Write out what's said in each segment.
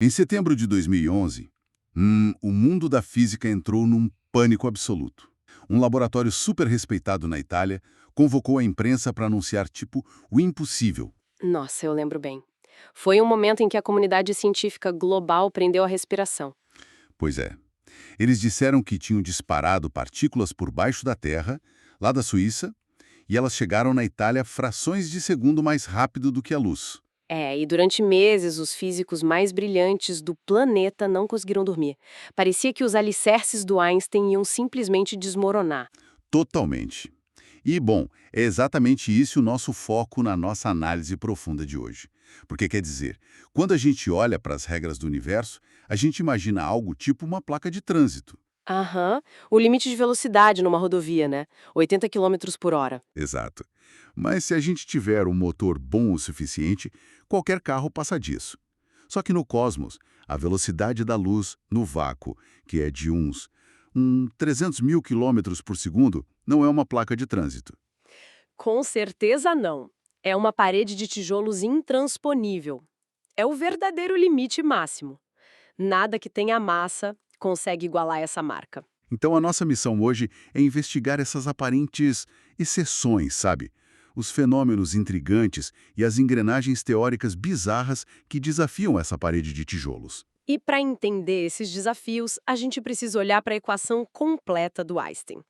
Em setembro de 2011, o mundo da física entrou num pânico absoluto. Um laboratório super respeitado na Itália convocou a imprensa para anunciar, tipo, o impossível. Nossa, eu lembro bem. Foi um momento em que a comunidade científica global prendeu a respiração. Pois é. Eles disseram que tinham disparado partículas por baixo da Terra, lá da Suíça, e elas chegaram na Itália frações de segundo mais rápido do que a luz. E durante meses os físicos mais brilhantes do planeta não conseguiram dormir. Parecia que os alicerces do Einstein iam simplesmente desmoronar. Totalmente. E, bom, é exatamente isso o nosso foco na nossa análise profunda de hoje. Porque quer dizer, quando a gente olha para as regras do universo, a gente imagina algo tipo uma placa de trânsito. Aham, o limite de velocidade numa rodovia, né? 80 quilômetros por hora. Exato. Mas se a gente tiver um motor bom o suficiente, qualquer carro passa disso. Só que no cosmos, a velocidade da luz no vácuo, que é de uns 300 mil quilômetros por segundo, não é uma placa de trânsito. Com certeza não. É uma parede de tijolos intransponível. É o verdadeiro limite máximo. Nada que tenha massa consegue igualar essa marca. Então a nossa missão hoje é investigar essas aparentes exceções, sabe? Os fenômenos intrigantes e as engrenagens teóricas bizarras que desafiam essa parede de tijolos. E para entender esses desafios, a gente precisa olhar para a equação completa do Einstein.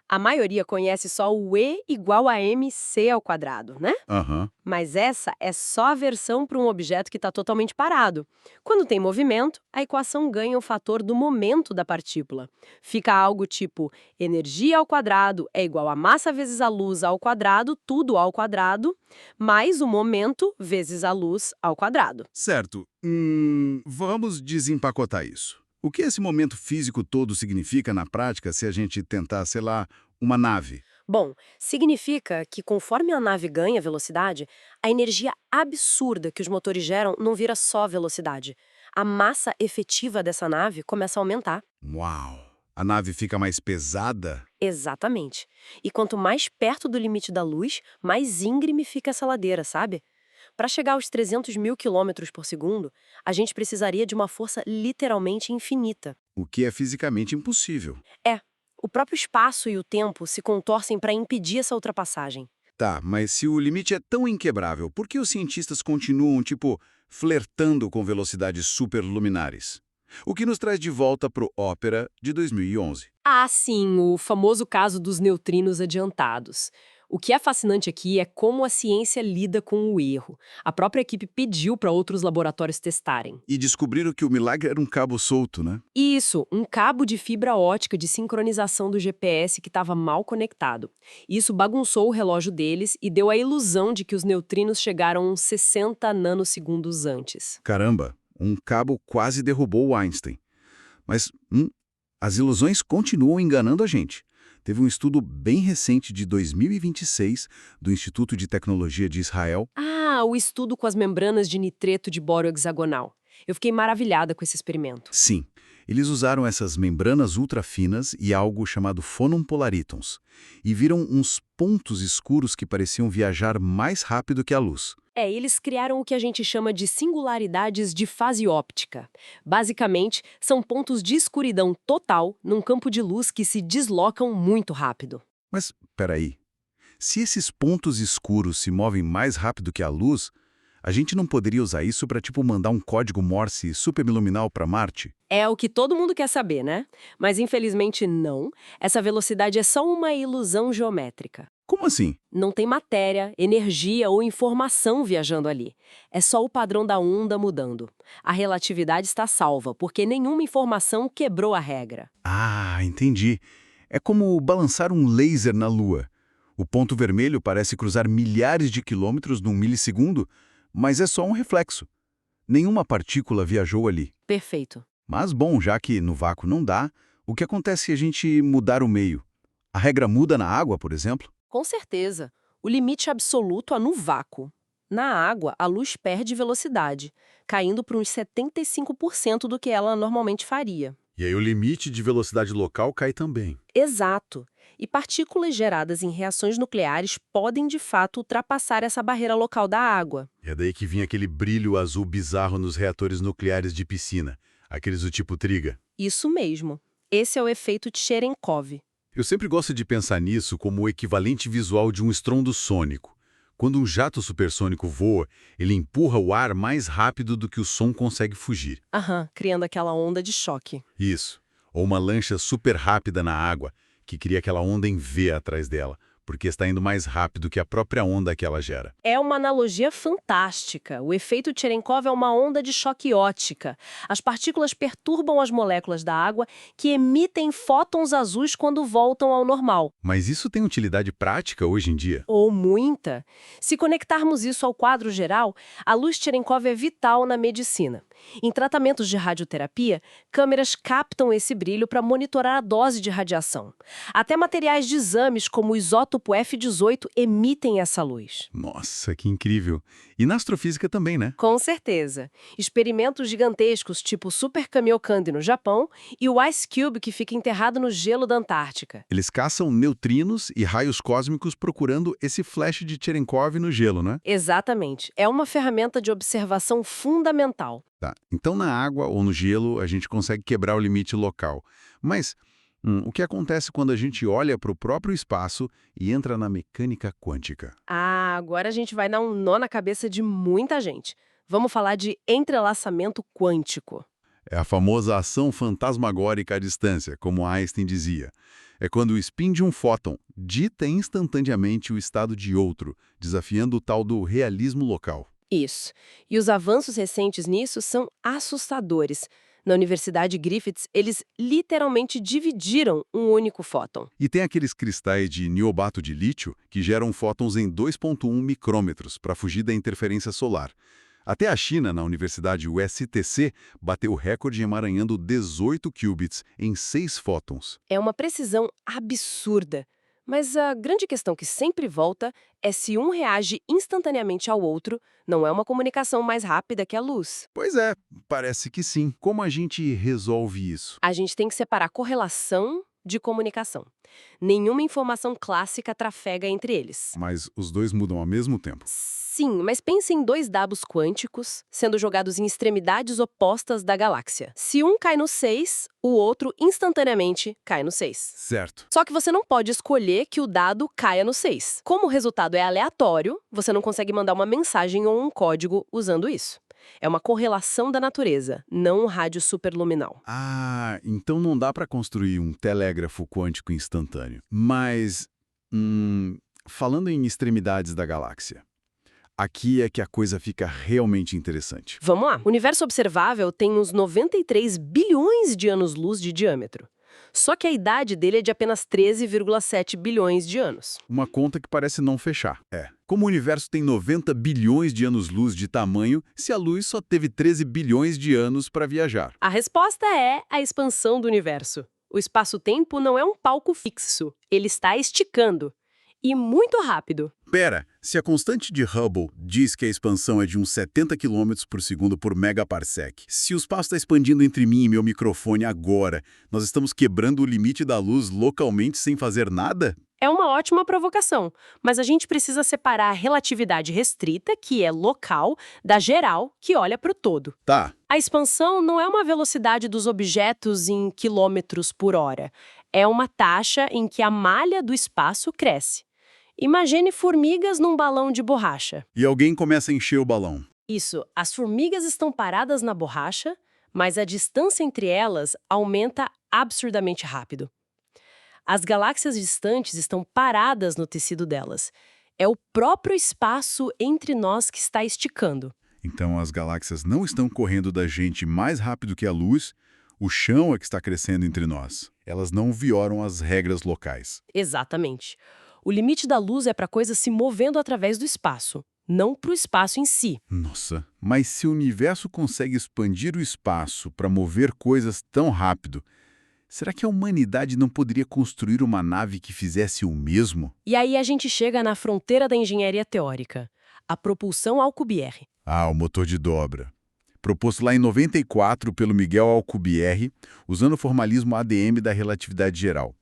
A maioria conhece só o E igual a mc ao quadrado, né? Aham. Mas essa é só a versão para um objeto que está totalmente parado. Quando tem movimento, a equação ganha o fator do momento da partícula. Fica algo tipo energia ao quadrado é igual a massa vezes a luz ao quadrado, tudo ao quadrado, mais o momento vezes a luz ao quadrado. Certo. Vamos desempacotar isso. O que esse momento físico todo significa na prática se a gente tentar, sei lá, uma nave? Bom, significa que conforme a nave ganha velocidade, a energia absurda que os motores geram não vira só velocidade. A massa efetiva dessa nave começa a aumentar. Uau! A nave fica mais pesada? Exatamente. E quanto mais perto do limite da luz, mais íngreme fica essa ladeira, sabe? Para chegar aos 300 mil quilômetros por segundo, a gente precisaria de uma força literalmente infinita. O que é fisicamente impossível. É, o próprio espaço e o tempo se contorcem para impedir essa ultrapassagem. Tá, mas se o limite é tão inquebrável, por que os cientistas continuam, tipo, flertando com velocidades superluminares? O que nos traz de volta pro Ópera de 2011. Ah, sim, o famoso caso dos neutrinos adiantados. O que é fascinante aqui é como a ciência lida com o erro. A própria equipe pediu para outros laboratórios testarem. E descobriram que o milagre era um cabo solto, né? Isso, um cabo de fibra ótica de sincronização do GPS que estava mal conectado. Isso bagunçou o relógio deles e deu a ilusão de que os neutrinos chegaram uns 60 nanosegundos antes. Caramba, um cabo quase derrubou o Einstein. Mas as ilusões continuam enganando a gente. Teve um estudo bem recente de 2026 do Instituto de Tecnologia de Israel. Ah, o estudo com as membranas de nitreto de boro hexagonal. Eu fiquei maravilhada com esse experimento. Sim, eles usaram essas membranas ultrafinas e algo chamado phonon-polarítons, e viram uns pontos escuros que pareciam viajar mais rápido que a luz. Eles criaram o que a gente chama de singularidades de fase óptica. Basicamente, são pontos de escuridão total num campo de luz que se deslocam muito rápido. Mas, peraí, se esses pontos escuros se movem mais rápido que a luz, a gente não poderia usar isso para, tipo, mandar um código Morse superluminal para Marte? É o que todo mundo quer saber, né? Mas infelizmente não. Essa velocidade é só uma ilusão geométrica. Como assim? Não tem matéria, energia ou informação viajando ali. É só o padrão da onda mudando. A relatividade está salva, porque nenhuma informação quebrou a regra. Ah, entendi. É como balançar um laser na Lua. O ponto vermelho parece cruzar milhares de quilômetros num milissegundo, mas é só um reflexo. Nenhuma partícula viajou ali. Perfeito. Mas, bom, já que no vácuo não dá, o que acontece se a gente mudar o meio? A regra muda na água, por exemplo? Com certeza. O limite absoluto é no vácuo. Na água, a luz perde velocidade, caindo para uns 75% do que ela normalmente faria. E aí o limite de velocidade local cai também. Exato. E partículas geradas em reações nucleares podem, de fato, ultrapassar essa barreira local da água. E é daí que vinha aquele brilho azul bizarro nos reatores nucleares de piscina, aqueles do tipo Triga. Isso mesmo. Esse é o efeito Cherenkov. Eu sempre gosto de pensar nisso como o equivalente visual de um estrondo sônico. Quando um jato supersônico voa, ele empurra o ar mais rápido do que o som consegue fugir. Aham, criando aquela onda de choque. Isso. Ou uma lancha super rápida na água, que cria aquela onda em V atrás dela, porque está indo mais rápido que a própria onda que ela gera. É uma analogia fantástica. O efeito Cherenkov é uma onda de choque óptica. As partículas perturbam as moléculas da água que emitem fótons azuis quando voltam ao normal. Mas isso tem utilidade prática hoje em dia? Ou muita. Se conectarmos isso ao quadro geral, a luz Cherenkov é vital na medicina. Em tratamentos de radioterapia, câmeras captam esse brilho para monitorar a dose de radiação. Até materiais de exames, como o isótopo F18, emitem essa luz. Nossa, que incrível. E na astrofísica também, né? Com certeza. Experimentos gigantescos, tipo o Super Kamiokande no Japão e o Ice Cube, que fica enterrado no gelo da Antártica. Eles caçam neutrinos e raios cósmicos procurando esse flash de Cherenkov no gelo, né? Exatamente. É uma ferramenta de observação fundamental. Tá. Então, na água ou no gelo, a gente consegue quebrar o limite local. Mas o que acontece quando a gente olha para o próprio espaço e entra na mecânica quântica? Ah, agora a gente vai dar um nó na cabeça de muita gente. Vamos falar de entrelaçamento quântico. É a famosa ação fantasmagórica à distância, como Einstein dizia. É quando o spin de um fóton dita instantaneamente o estado de outro, desafiando o tal do realismo local. Isso. E os avanços recentes nisso são assustadores. Na Universidade Griffith, eles literalmente dividiram um único fóton. E tem aqueles cristais de niobato de lítio que geram fótons em 2,1 micrômetros para fugir da interferência solar. Até a China, na Universidade USTC, bateu o recorde emaranhando 18 qubits em 6 fótons. É uma precisão absurda. Mas a grande questão que sempre volta é se um reage instantaneamente ao outro, não é uma comunicação mais rápida que a luz. Pois é, parece que sim. Como a gente resolve isso? A gente tem que separar correlação de comunicação. Nenhuma informação clássica trafega entre eles. Mas os dois mudam ao mesmo tempo. Sim, mas pense em dois dados quânticos sendo jogados em extremidades opostas da galáxia. Se um cai no 6, o outro instantaneamente cai no 6. Certo. Só que você não pode escolher que o dado caia no 6. Como o resultado é aleatório, você não consegue mandar uma mensagem ou um código usando isso. É uma correlação da natureza, não um rádio superluminal. Ah, então não dá para construir um telégrafo quântico instantâneo. Mas, falando em extremidades da galáxia, aqui é que a coisa fica realmente interessante. Vamos lá. O universo observável tem uns 93 bilhões de anos-luz de diâmetro. Só que a idade dele é de apenas 13,7 bilhões de anos. Uma conta que parece não fechar. Como o universo tem 90 bilhões de anos-luz de tamanho, se a luz só teve 13 bilhões de anos para viajar? A resposta é a expansão do universo. O espaço-tempo não é um palco fixo, ele está esticando. E muito rápido. Pera, se a constante de Hubble diz que a expansão é de uns 70 km por segundo por megaparsec, se o espaço está expandindo entre mim e meu microfone agora, nós estamos quebrando o limite da luz localmente sem fazer nada? É uma ótima provocação, mas a gente precisa separar a relatividade restrita, que é local, da geral, que olha para o todo. Tá. A expansão não é uma velocidade dos objetos em quilômetros por hora. É uma taxa em que a malha do espaço cresce. Imagine formigas num balão de borracha. E alguém começa a encher o balão. Isso, as formigas estão paradas na borracha, mas a distância entre elas aumenta absurdamente rápido. As galáxias distantes estão paradas no tecido delas. É o próprio espaço entre nós que está esticando. Então as galáxias não estão correndo da gente mais rápido que a luz, o chão é que está crescendo entre nós. Elas não violam as regras locais. Exatamente. O limite da luz é para coisas se movendo através do espaço, não para o espaço em si. Nossa, mas se o universo consegue expandir o espaço para mover coisas tão rápido, será que a humanidade não poderia construir uma nave que fizesse o mesmo? E aí a gente chega na fronteira da engenharia teórica, a propulsão Alcubierre. Ah, o motor de dobra. proposto lá em 94 pelo Miguel Alcubierre, usando o formalismo ADM da relatividade geral.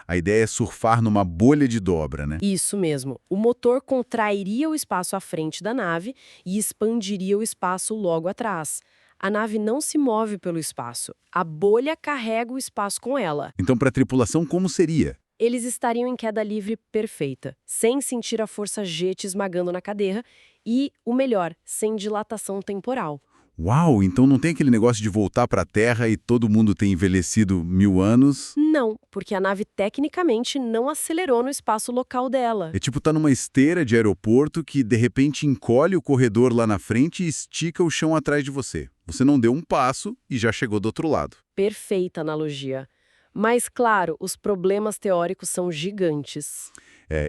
A ideia é surfar numa bolha de dobra, né? Isso mesmo. O motor contrairia o espaço à frente da nave e expandiria o espaço logo atrás. A nave não se move pelo espaço. A bolha carrega o espaço com ela. Então, para a tripulação, como seria? Eles estariam em queda livre perfeita, sem sentir a força G te esmagando na cadeira e, o melhor, sem dilatação temporal. Uau, então não tem aquele negócio de voltar para a Terra e todo mundo ter envelhecido 1000 anos? Não, porque a nave tecnicamente não acelerou no espaço local dela. É tipo tá numa esteira de aeroporto que de repente encolhe o corredor lá na frente e estica o chão atrás de você. Você não deu um passo e já chegou do outro lado. Perfeita analogia. Mas, claro, os problemas teóricos são gigantes.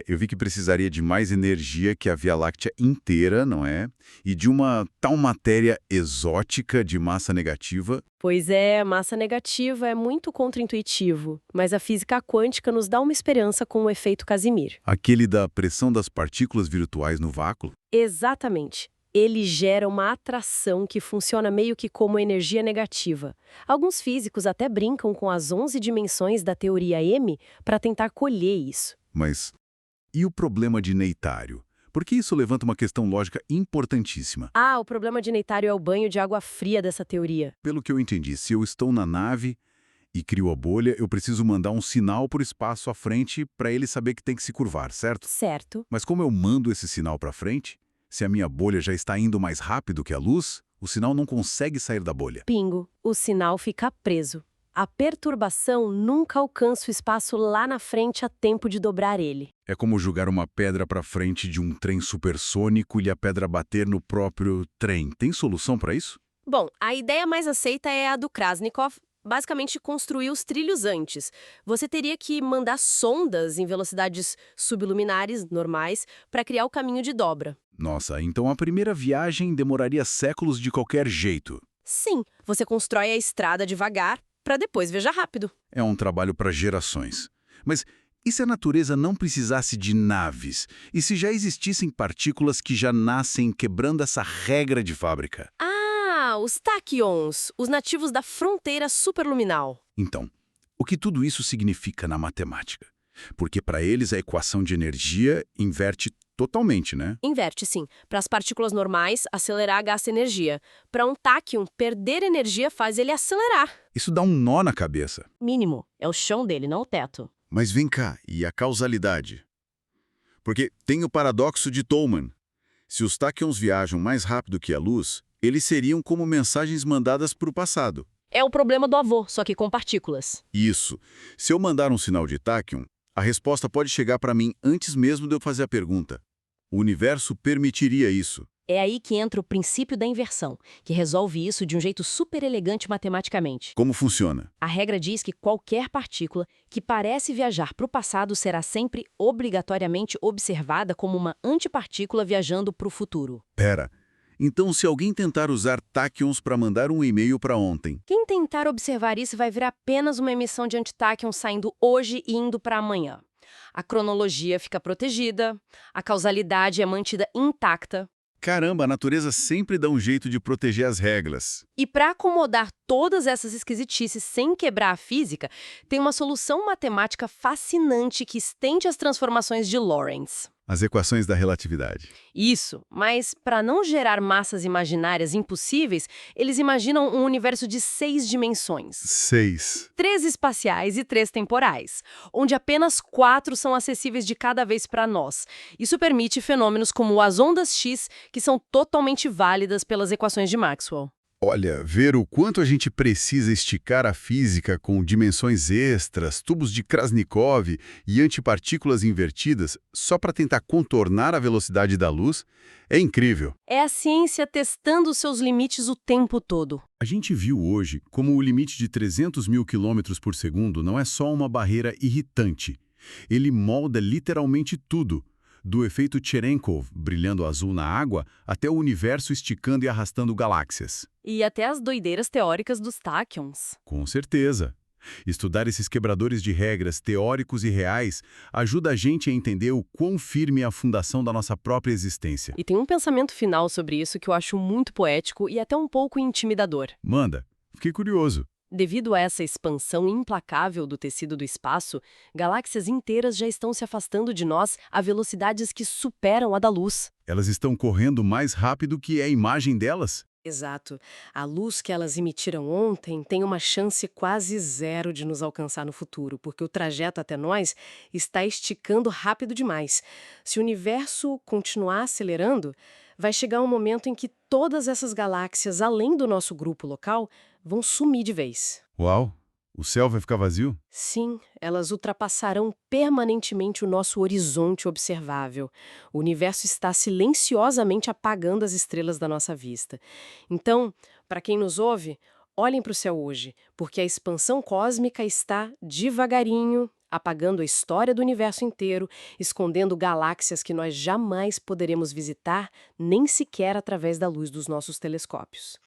Eu vi que precisaria de mais energia que a Via Láctea inteira, não é? E de uma tal matéria exótica de massa negativa. Pois é, massa negativa é muito contraintuitivo, mas a física quântica nos dá uma esperança com o efeito Casimir. Aquele da pressão das partículas virtuais no vácuo. Exatamente. Ele gera uma atração que funciona meio que como energia negativa. Alguns físicos até brincam com as 11 dimensões da teoria M para tentar colher isso. Mas e o problema de Neytário? Porque isso levanta uma questão lógica importantíssima. Ah, o problema de Neytário é o banho de água fria dessa teoria. Pelo que eu entendi, se eu estou na nave e crio a bolha, eu preciso mandar um sinal para o espaço à frente para ele saber que tem que se curvar, certo? Certo. Mas como eu mando esse sinal para frente, se a minha bolha já está indo mais rápido que a luz, o sinal não consegue sair da bolha. Pingo. O sinal fica preso. A perturbação nunca alcança o espaço lá na frente a tempo de dobrar ele. É como jogar uma pedra para frente de um trem supersônico e a pedra bater no próprio trem. Tem solução para isso? Bom, a ideia mais aceita é a do Krasnikov, basicamente construir os trilhos antes. Você teria que mandar sondas em velocidades subluminares normais para criar o caminho de dobra. Nossa, então a primeira viagem demoraria séculos de qualquer jeito. Sim, você constrói a estrada devagar para depois viajar rápido. É um trabalho para gerações. Mas e se a natureza não precisasse de naves? E se já existissem partículas que já nascem quebrando essa regra de fábrica? Ah, os táquions, os nativos da fronteira superluminal. Então, o que tudo isso significa na matemática? Porque para eles a equação de energia inverte totalmente, né? Inverte, sim. Para as partículas normais, acelerar gasta energia. Para um táquion, perder energia faz ele acelerar. Isso dá um nó na cabeça. Mínimo. É o chão dele, não o teto. Mas vem cá, e a causalidade? Porque tem o paradoxo de Tolman. Se os táquions viajam mais rápido que a luz, eles seriam como mensagens mandadas para o passado. É o problema do avô, só que com partículas. Isso. Se eu mandar um sinal de táquion, a resposta pode chegar para mim antes mesmo de eu fazer a pergunta. O universo permitiria isso. É aí que entra o princípio da inversão, que resolve isso de um jeito super elegante matematicamente. Como funciona? A regra diz que qualquer partícula que parece viajar para o passado será sempre obrigatoriamente observada como uma antipartícula viajando para o futuro. Pera, então se alguém tentar usar táquions para mandar um e-mail para ontem, Quem tentar observar isso vai ver apenas uma emissão de antitáquion saindo hoje e indo para amanhã. A cronologia fica protegida, a causalidade é mantida intacta. caramba, a natureza sempre dá um jeito de proteger as regras. E para acomodar todas essas esquisitices sem quebrar a física, tem uma solução matemática fascinante que estende as transformações de Lorentz. As equações da relatividade. Isso, mas para não gerar massas imaginárias impossíveis, eles imaginam um universo de 6 dimensões. 6. 3 espaciais e 3 temporais, onde apenas 4 são acessíveis de cada vez para nós. Isso permite fenômenos como as ondas X, que são totalmente válidas pelas equações de Maxwell. Olha, ver o quanto a gente precisa esticar a física com dimensões extras, tubos de Krasnikov e antipartículas invertidas só para tentar contornar a velocidade da luz é incrível. É a ciência testando seus limites o tempo todo. A gente viu hoje como o limite de 300 mil quilômetros por segundo não é só uma barreira irritante. Ele molda literalmente tudo. Do efeito Cherenkov, brilhando azul na água, até o universo esticando e arrastando galáxias. E até as doideiras teóricas dos táquions. Com certeza. Estudar esses quebradores de regras teóricos e reais ajuda a gente a entender o quão firme é a fundação da nossa própria existência. E tem um pensamento final sobre isso que eu acho muito poético e até um pouco intimidador. Manda, fiquei curioso. Devido a essa expansão implacável do tecido do espaço, galáxias inteiras já estão se afastando de nós a velocidades que superam a da luz. Elas estão correndo mais rápido que é a imagem delas? Exato. A luz que elas emitiram ontem tem uma chance quase zero de nos alcançar no futuro, porque o trajeto até nós está esticando rápido demais. Se o universo continuar acelerando, vai chegar um momento em que todas essas galáxias, além do nosso grupo local, vão sumir de vez. Uau! O céu vai ficar vazio? Sim, elas ultrapassarão permanentemente o nosso horizonte observável. O universo está silenciosamente apagando as estrelas da nossa vista. Então, para quem nos ouve, olhem para o céu hoje, porque a expansão cósmica está devagarinho apagando a história do universo inteiro, escondendo galáxias que nós jamais poderemos visitar, nem sequer através da luz dos nossos telescópios.